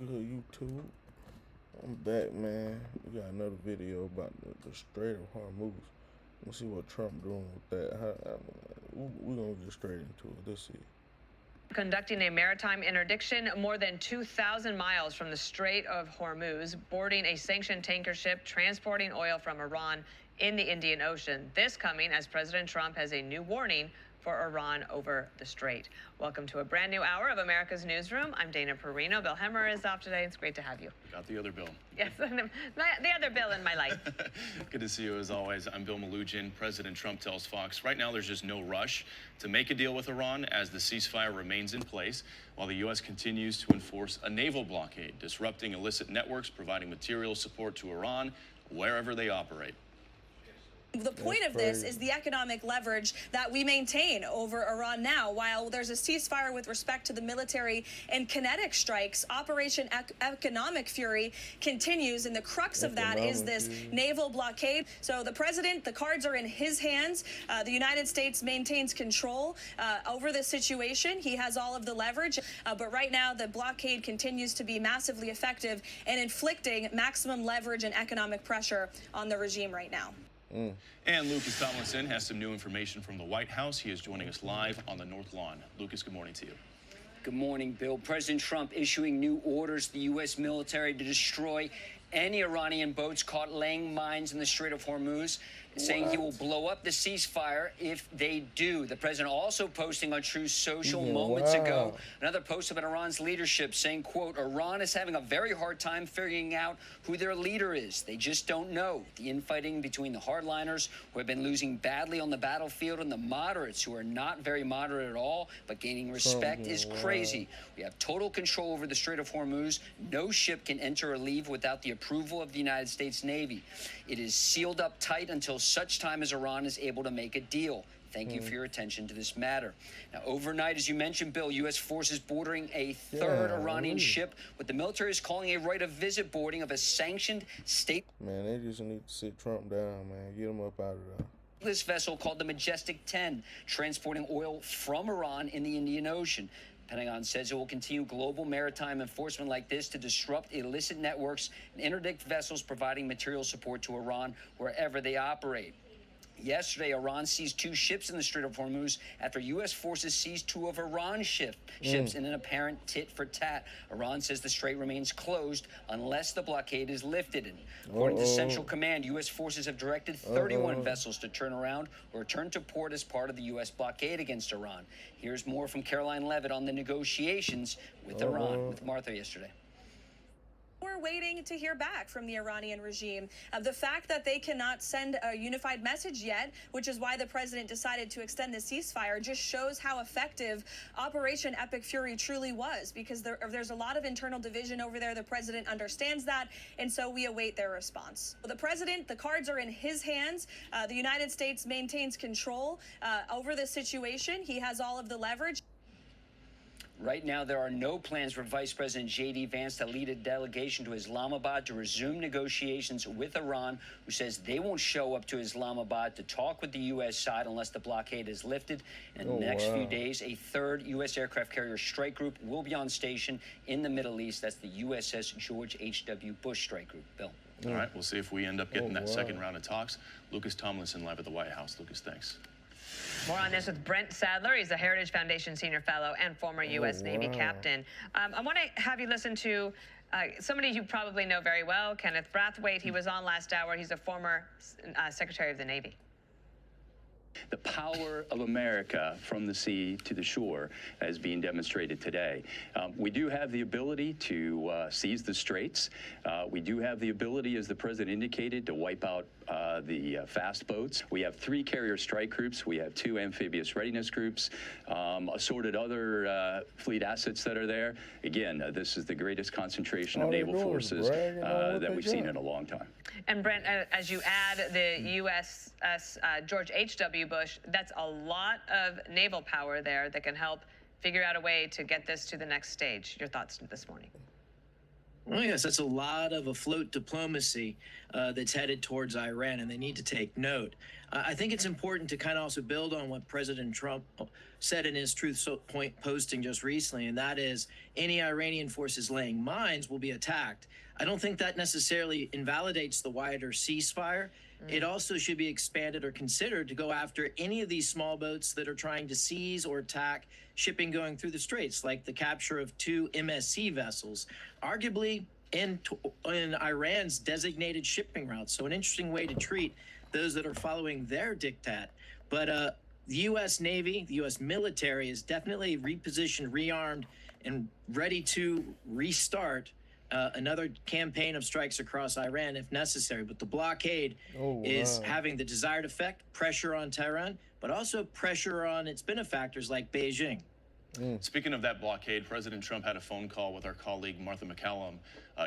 good, YouTube? I'm back, man. We got another video about the Strait of Hormuz. Let's see what Trump doing with that. We're going to get straight into it. Let's see. Conducting a maritime interdiction more than 2,000 miles from the Strait of Hormuz, boarding a sanctioned tanker ship transporting oil from Iran in the Indian Ocean. This coming as President Trump has a new warning for Iran over the Strait. Welcome to a brand new hour of America's Newsroom. I'm Dana Perino. Bill Hemmer is off today. It's great to have you. Got the other Bill. Yes, the other Bill in my life. Good to see you as always. I'm Bill Malugin. President Trump tells Fox right now there's just no rush to make a deal with Iran as the ceasefire remains in place while the U.S. continues to enforce a naval blockade, disrupting illicit networks, providing material support to Iran wherever they operate. The point of this is the economic leverage that we maintain over Iran now. While there's a ceasefire with respect to the military and kinetic strikes, Operation Economic Fury continues, and the crux of that is this naval blockade. So the president, the cards are in his hands. The United States maintains control over this situation. He has all of the leverage, but right now the blockade continues to be massively effective and inflicting maximum leverage and economic pressure on the regime right now. And Lucas Tomlinson has some new information from the White House. He is joining us live on the North Lawn. Lucas, good morning to you. Good morning, Bill. President Trump issuing new orders to the U.S. military to destroy any Iranian boats caught laying mines in the Strait of Hormuz, saying he will blow up the ceasefire if they do. The president also posting on Truth Social moments ago another post about Iran's leadership saying, quote, Iran is having a very hard time figuring out who their leader is. They just don't know. The infighting between the hardliners, who have been losing badly on the battlefield, and the moderates, who are not very moderate at all, but gaining respect, is crazy. We have total control over the Strait of Hormuz. No ship can enter or leave without the approval of the United States Navy. It is sealed up tight until such time as Iran is able to make a deal. Thank you for your attention to this matter. Now, overnight, as you mentioned, Bill, U.S. forces boarding a third Iranian ship, what the military is calling a right of visit boarding of a sanctioned state. Man, they just need to sit Trump down, man. Get him up out of there. This vessel called the Majestic 10, transporting oil from Iran in the Indian Ocean. Pentagon says it will continue global maritime enforcement like this to disrupt illicit networks and interdict vessels providing material support to Iran wherever they operate. Yesterday, Iran seized 2 ships in the Strait of Hormuz after U.S. forces seized 2 of Iran's ships in an apparent tit-for-tat. Iran says the strait remains closed unless the blockade is lifted. And according to Central Command, U.S. forces have directed 31 vessels to turn around or return to port as part of the U.S. blockade against Iran. Here's more from Caroline Levitt on the negotiations with Iran with Martha yesterday. We're waiting to hear back from the Iranian regime. The fact that they cannot send a unified message yet, which is why the president decided to extend the ceasefire, just shows how effective Operation Epic Fury truly was, because there's a lot of internal division over there. The president understands that, and so we await their response. The president, the cards are in his hands. The United States maintains control over the situation. He has all of the leverage. Right now, there are no plans for Vice President J.D. Vance to lead a delegation to Islamabad to resume negotiations with Iran, who says they won't show up to Islamabad to talk with the U.S. side unless the blockade is lifted. In the next few days, a third U.S. aircraft carrier strike group will be on station in the Middle East. That's the USS George H.W. Bush strike group. Bill. All right, we'll see if we end up getting that second round of talks. Lucas Tomlinson live at the White House. Lucas, thanks. More on this with Brent Sadler. He's a Heritage Foundation Senior Fellow and former U.S. Navy captain. I want to have you listen to somebody you probably know very well, Kenneth Brathwaite. He was on last hour. He's a former Secretary of the Navy. The power of America from the sea to the shore is being demonstrated today. We do have the ability to seize the straits. We do have the ability, as the president indicated, to wipe out the fast boats. We have 3 carrier strike groups. We have 2 amphibious readiness groups, assorted other fleet assets that are there. Again, this is the greatest concentration of naval forces that we've seen in a long time. And Brent, as you add the USS George H.W. Bush, that's a lot of naval power there that can help figure out a way to get this to the next stage. Your thoughts this morning? Oh, yes, that's a lot of afloat diplomacy that's headed towards Iran, and they need to take note. I think it's important to kind of also build on what President Trump said in his Truth Point posting just recently, and that is any Iranian forces laying mines will be attacked. I don't think that necessarily invalidates the wider ceasefire. It also should be expanded or considered to go after any of these small boats that are trying to seize or attack shipping going through the straits, like the capture of 2 MSC vessels, arguably in Iran's designated shipping routes. So an interesting way to treat those that are following their diktat. But the U.S. Navy, the U.S. military is definitely repositioned, rearmed, and ready to restart another campaign of strikes across Iran if necessary. But the blockade is having the desired effect, pressure on Tehran, but also pressure on its benefactors like Beijing. Speaking of that blockade, President Trump had a phone call with our colleague Martha McCallum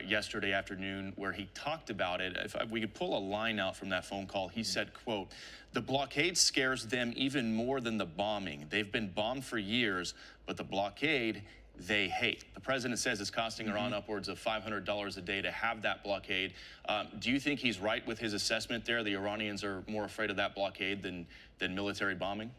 yesterday afternoon where he talked about it. If we could pull a line out from that phone call, he said, quote, "The blockade scares them even more than the bombing. They've been bombed for years, but the blockade they hate." The president says it's costing Iran upwards of $500 a day to have that blockade. Do you think he's right with his assessment there? The Iranians are more afraid of that blockade than military bombing?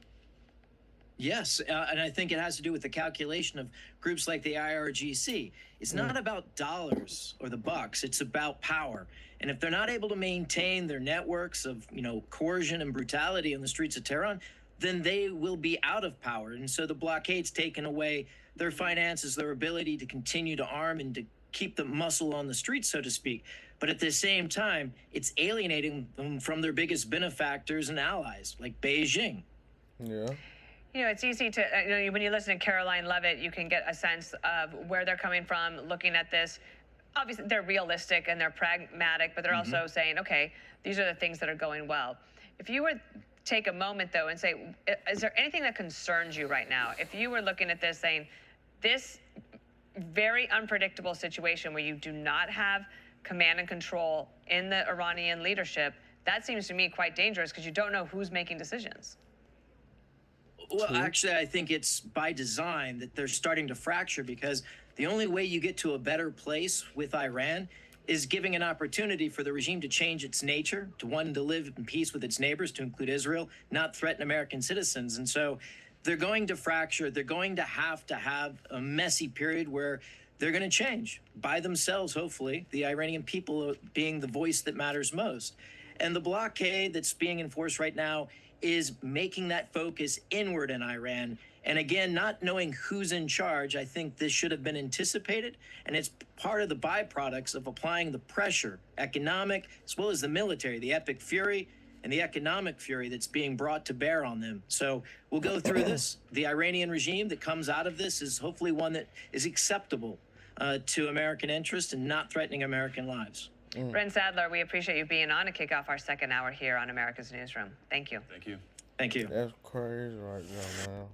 Yes, and I think it has to do with the calculation of groups like the IRGC. It's not about dollars or the bucks, it's about power. And if they're not able to maintain their networks of, coercion and brutality on the streets of Tehran, then they will be out of power. And so the blockade's taken away their finances, their ability to continue to arm and to keep the muscle on the streets, so to speak. But at the same time, it's alienating them from their biggest benefactors and allies, like Beijing. Yeah. It's easy to, when you listen to Caroline Levitt, you can get a sense of where they're coming from looking at this. Obviously, they're realistic and they're pragmatic, but they're also saying, okay, these are the things that are going well. If you were take a moment, though, and say, is there anything that concerns you right now? If you were looking at this saying, this very unpredictable situation where you do not have command and control in the Iranian leadership, that seems to me quite dangerous because you don't know who's making decisions. Well, actually, I think it's by design that they're starting to fracture because the only way you get to a better place with Iran is giving an opportunity for the regime to change its nature, to live in peace with its neighbors, to include Israel, not threaten American citizens. And so they're going to fracture. They're going to have a messy period where they're going to change by themselves, hopefully, the Iranian people being the voice that matters most. And the blockade that's being enforced right now is making that focus inward in Iran. And again, not knowing who's in charge, I think this should have been anticipated. And it's part of the byproducts of applying the pressure, economic, as well as the military, the epic fury and the economic fury that's being brought to bear on them. So we'll go through this. The Iranian regime that comes out of this is hopefully one that is acceptable to American interest and not threatening American lives. Brent Sadler, we appreciate you being on to kick off our second hour here on America's Newsroom. Thank you. Thank you. Thank you. That's crazy right now, man.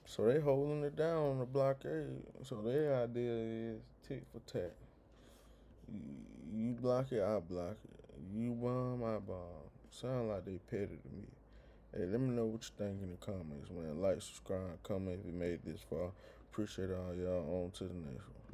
So they holding it down on the blockade. So their idea is tick for tack. You block it, I block it. You bomb, I bomb. Sound like they petty to me. Hey, let me know what you think in the comments, man. Like, subscribe, comment if you made this far. Appreciate all y'all. On to the next one.